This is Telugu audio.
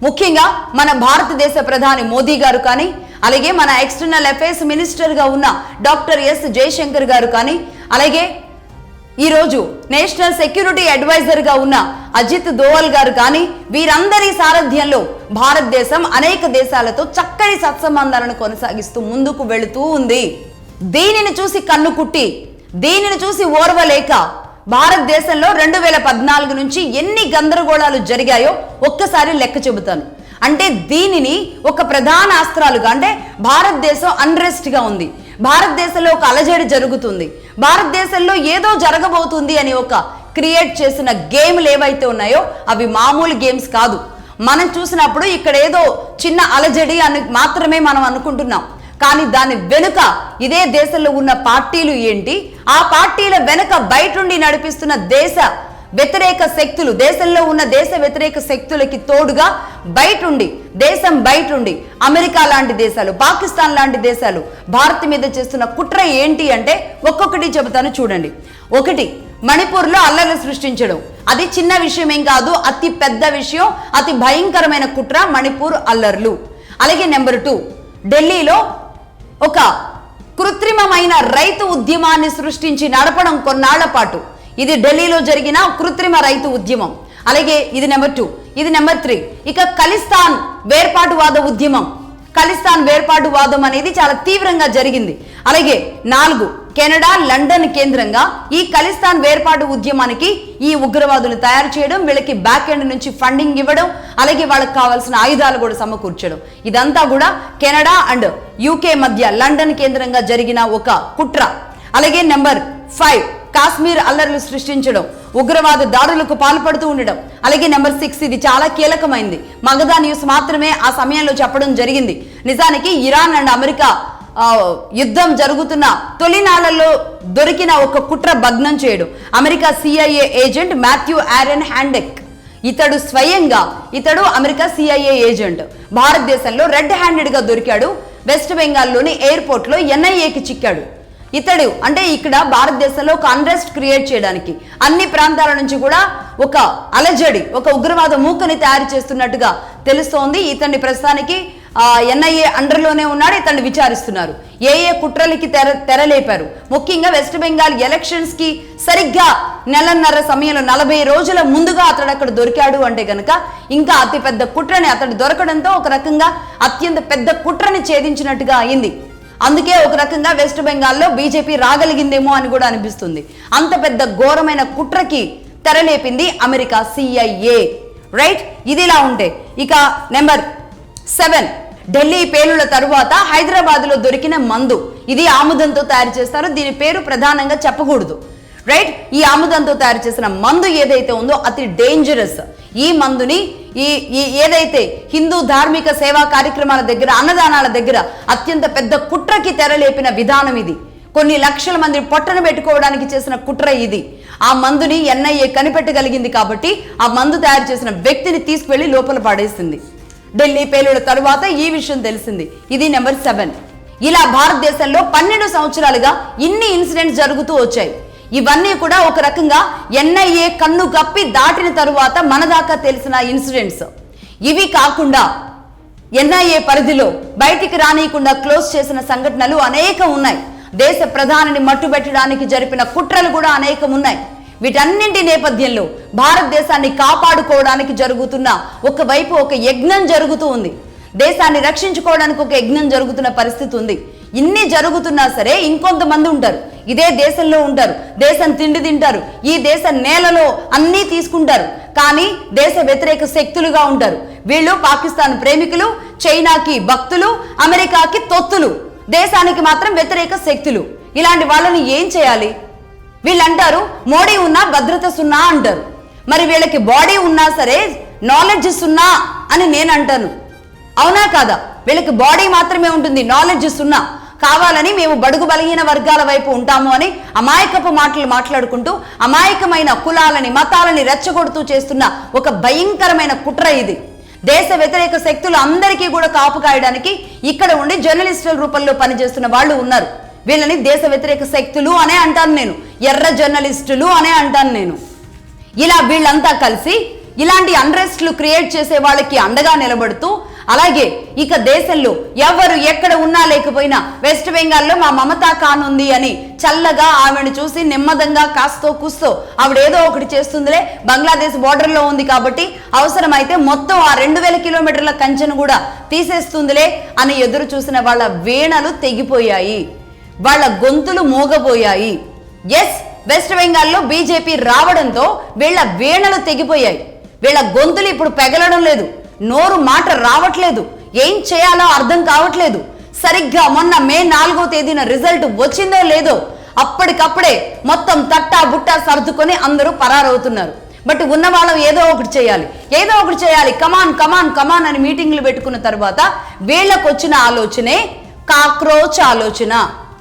ముఖ్యంగా మన భారతదేశ ప్రధాని మోదీ గారు కానీ, అలాగే మన ఎక్స్టర్నల్ అఫైర్స్ మినిస్టర్గా ఉన్న డాక్టర్ ఎస్ జయశంకర్ గారు కానీ, అలాగే ఈరోజు నేషనల్ సెక్యూరిటీ అడ్వైజర్గా ఉన్న అజిత్ దోవల్ గారు కానీ, వీరందరి సారథ్యంలో భారతదేశం అనేక దేశాలతో చక్కటి సత్సంబంధాలను కొనసాగిస్తూ ముందుకు వెళుతూ ఉంది. దీనిని చూసి కన్ను కుట్టి, దీనిని చూసి ఓర్వలేక భారతదేశంలో 2014 నుంచి ఎన్ని గందరగోళాలు జరిగాయో ఒక్కసారి లెక్క చెబుతాను. అంటే దీనిని ఒక ప్రధాన అస్త్రాలుగా, అంటే భారతదేశం అన్రెస్ట్గా ఉంది, భారతదేశంలో ఒక అలజడి జరుగుతుంది, భారతదేశంలో ఏదో జరగబోతుంది అని ఒక క్రియేట్ చేసిన గేమ్లు ఏవైతే ఉన్నాయో అవి మామూలు గేమ్స్ కాదు. మనం చూసినప్పుడు ఇక్కడ ఏదో చిన్న అలజడి అని మాత్రమే మనం అనుకుంటున్నాం. కానీ దాని వెనుక ఇదే దేశంలో ఉన్న పార్టీలు ఏంటి, ఆ పార్టీల వెనుక బయటుండి నడిపిస్తున్న దేశ వ్యతిరేక శక్తులు, దేశంలో ఉన్న దేశ వ్యతిరేక శక్తులకి తోడుగా బయటుండి, దేశం బయటుండి అమెరికా లాంటి దేశాలు, పాకిస్తాన్ లాంటి దేశాలు భారత్ మీద చేస్తున్న కుట్ర ఏంటి అంటే ఒక్కొక్కటి చెబుతాను చూడండి. ఒకటి, మణిపూర్లో అల్లర్లు సృష్టించడం. అది చిన్న విషయం ఏం కాదు, అతి పెద్ద విషయం, అతి భయంకరమైన కుట్ర మణిపూర్ అల్లర్లు. అలాగే నెంబర్ 2, ఢిల్లీలో ఒక కృత్రిమమైన రైతు ఉద్యమాన్ని సృష్టించి నడపడం కొన్నాళ్ల పాటు. ఇది ఢిల్లీలో జరిగిన కృత్రిమ రైతు ఉద్యమం. అలాగే ఇది నెంబర్ 2. ఇది నెంబర్ 3. ఇక ఖలిస్తాన్ వేర్పాటువాద ఉద్యమం. ఖలిస్తాన్ వేర్పాటువాదం అనేది చాలా తీవ్రంగా జరిగింది. అలాగే 4, కెనడా, లండన్ కేంద్రంగా ఈ ఖలిస్తాన్ వేర్పాటు ఉద్యమానికి ఈ ఉగ్రవాదులు తయారు చేయడం, వీళ్ళకి బ్యాక్ ఎండ్ నుంచి ఫండింగ్ ఇవ్వడం, అలాగే వాళ్ళకి కావాల్సిన ఆయుధాలు కూడా సమకూర్చడం. ఇదంతా కూడా కెనడా అండ్ యూకే మధ్య లండన్ కేంద్రంగా జరిగిన ఒక కుట్ర. అలాగే నెంబర్ 5, కాశ్మీర్ అల్లర్లు సృష్టించడం, ఉగ్రవాద దాడులకు పాల్పడుతూ ఉండడం. అలాగే నెంబర్ 6, ఇది చాలా కీలకమైంది, మగధా న్యూస్ మాత్రమే ఆ సమయంలో చెప్పడం జరిగింది. నిజానికి ఇరాన్ అండ్ అమెరికా యుద్ధం జరుగుతున్న తొలినాళ్లలో దొరికిన ఒక కుట్ర భగ్నం చేయడం. అమెరికా CIA ఏజెంట్ మాథ్యూ ఆరెన్ హ్యాండెక్, ఇతడు అమెరికా CIA ఏజెంట్, భారతదేశంలో రెడ్ హ్యాండెడ్గా దొరికాడు. వెస్ట్ బెంగాల్లోని ఎయిర్పోర్ట్లో NIAకి చిక్కాడు. ఇతడు అంటే ఇక్కడ భారతదేశంలో ఒక అన్రెస్ట్ క్రియేట్ చేయడానికి అన్ని ప్రాంతాల నుంచి కూడా ఒక అలజడి, ఒక ఉగ్రవాద మూకని తయారు చేస్తున్నట్టుగా తెలుస్తోంది. ఇతన్ని ప్రస్తుతానికి NIA అండర్లోనే ఉన్నాడు, ఇతన్ని విచారిస్తున్నారు. ఏ కుట్రలకి తెరలేపారు. ముఖ్యంగా వెస్ట్ బెంగాల్ ఎలక్షన్స్ కి సరిగ్గా నెలన్నర సమయంలో 40 రోజుల ముందుగా అతడు అక్కడ దొరికాడు అంటే గనక ఇంకా అతి పెద్ద కుట్రని, అతడు దొరకడంతో ఒక రకంగా అత్యంత పెద్ద కుట్రని ఛేదించినట్టుగా అయింది. అందుకే ఒక రకంగా వెస్ట్ బెంగాల్లో బీజేపీ రాగలిగిందేమో అని కూడా అనిపిస్తుంది. అంత పెద్ద ఘోరమైన కుట్రకి తెరలేపింది అమెరికా CIA, రైట్? ఇదిలా ఉంటే ఇక నెంబర్ 7, ఢిల్లీ పేలుల తరువాత హైదరాబాద్లో దొరికిన మందు. ఇది ఆముదంతో తయారు చేస్తారు, దీని పేరు ప్రధానంగా చెప్పకూడదు, రైట్? ఈ ఆముదంతో తయారు చేసిన మందు ఏదైతే ఉందో అతి డేంజరస్. ఈ మందుని ఏదైతే హిందూ ధార్మిక సేవా కార్యక్రమాల దగ్గర, అన్నదానాల దగ్గర అత్యంత పెద్ద కుట్రకి తెరలేపిన విధానం ఇది. కొన్ని లక్షల మంది పొట్టను పెట్టుకోవడానికి చేసిన కుట్ర ఇది. ఆ మందుని NIA కనిపెట్టగలిగింది కాబట్టి ఆ మందు తయారు చేసిన వ్యక్తిని తీసుకువెళ్లి లోపల పడేసింది. ఢిల్లీ పేలుల తరువాత ఈ విషయం తెలిసింది. ఇది నెంబర్ 7. ఇలా భారతదేశంలో 12 సంవత్సరాలుగా ఇన్ని ఇన్సిడెంట్స్ జరుగుతూ వచ్చాయి. ఇవన్నీ కూడా ఒక రకంగా NIA కన్ను కప్పి దాటిన తరువాత మన దాకా తెలిసిన ఇన్సిడెంట్స్. ఇవి కాకుండా NIA పరిధిలో బయటికి రానియకుండా క్లోజ్ చేసిన సంఘటనలు అనేకం ఉన్నాయి. దేశ ప్రధానిని మట్టుబెట్టడానికి జరిపిన కుట్రలు కూడా అనేకం ఉన్నాయి. వీటన్నింటి నేపథ్యంలో భారతదేశాన్ని కాపాడుకోవడానికి జరుగుతున్న ఒకవైపు ఒక యజ్ఞం జరుగుతూ ఉంది, దేశాన్ని రక్షించుకోవడానికి ఒక యజ్ఞం జరుగుతున్న పరిస్థితి ఉంది. ఇన్ని జరుగుతున్నా సరే ఇంకొంతమంది ఉంటారు, ఇదే దేశంలో ఉంటారు, దేశం తిండి తింటారు, ఈ దేశ నేలలో అన్నీ తీసుకుంటారు, కానీ దేశ వ్యతిరేక శక్తులుగా ఉంటారు. వీళ్ళు పాకిస్తాన్ ప్రేమికులు, చైనాకి భక్తులు, అమెరికాకి తొత్తులు, దేశానికి మాత్రం వ్యతిరేక శక్తులు. ఇలాంటి వాళ్ళని ఏం చేయాలి? వీళ్ళంటారు మోడీ ఉన్నా భద్రత సున్నా అంటారు. మరి వీళ్ళకి బాడీ ఉన్నా సరే నాలెడ్జ్ సున్నా అని నేను అంటాను. అవునా కాదా? వీళ్ళకి బాడీ మాత్రమే ఉంటుంది, నాలెడ్జ్ సున్నా. కావాలని మేము బడుగు బలహీన వర్గాల వైపు ఉంటాము అని అమాయకపు మాటలు మాట్లాడుకుంటూ అమాయకమైన కులాలని, మతాలని రెచ్చగొడుతూ చేస్తున్న ఒక భయంకరమైన కుట్ర ఇది. దేశ వ్యతిరేక శక్తులు అందరికీ కూడా కాపు కాయడానికి ఇక్కడ ఉండి జర్నలిస్టుల రూపంలో పనిచేస్తున్న వాళ్ళు ఉన్నారు. వీళ్ళని దేశ వ్యతిరేక శక్తులు అనే అంటాను నేను, ఎర్ర జర్నలిస్టులు అనే అంటాను నేను. ఇలా వీళ్ళంతా కలిసి ఇలాంటి అన్రెస్ట్లు క్రియేట్ చేసే వాళ్ళకి అండగా నిలబడుతూ, అలాగే ఇక దేశంలో ఎవరు ఎక్కడ ఉన్నా లేకపోయినా వెస్ట్ బెంగాల్లో మా మమతా ఖాన్ ఉంది అని చల్లగా ఆమెను చూసి నెమ్మదంగా కాస్తో కూస్తో ఆవిడేదో ఒకటి చేస్తుందిలే, బంగ్లాదేశ్ బోర్డర్లో ఉంది కాబట్టి అవసరమైతే మొత్తం ఆ 2000 కిలోమీటర్ల కంచెను కూడా తీసేస్తుందిలే అని ఎదురు చూసిన వాళ్ళ వీణలు తెగిపోయాయి, వాళ్ళ గొంతులు మోగబోయాయి. ఎస్, వెస్ట్ బెంగాల్లో బీజేపీ రావడంతో వీళ్ళ వీణలు తెగిపోయాయి, వీళ్ళ గొంతులు ఇప్పుడు పెగలడం లేదు, నోరు మాట రావట్లేదు, ఏం చేయాలో అర్థం కావట్లేదు. సరిగ్గా మొన్న మే 4వ తేదీన రిజల్ట్ వచ్చిందో లేదో అప్పటికప్పుడే మొత్తం తట్టా బుట్టా సర్దుకొని అందరూ పరారవుతున్నారు. బట్ ఉన్న వాళ్ళం ఏదో ఒకటి చేయాలి, కమాన్ కమాన్ కమాన్ అని మీటింగ్లు పెట్టుకున్న తర్వాత వీళ్ళకు వచ్చిన ఆలోచనే కాక్రోచ్ ఆలోచన.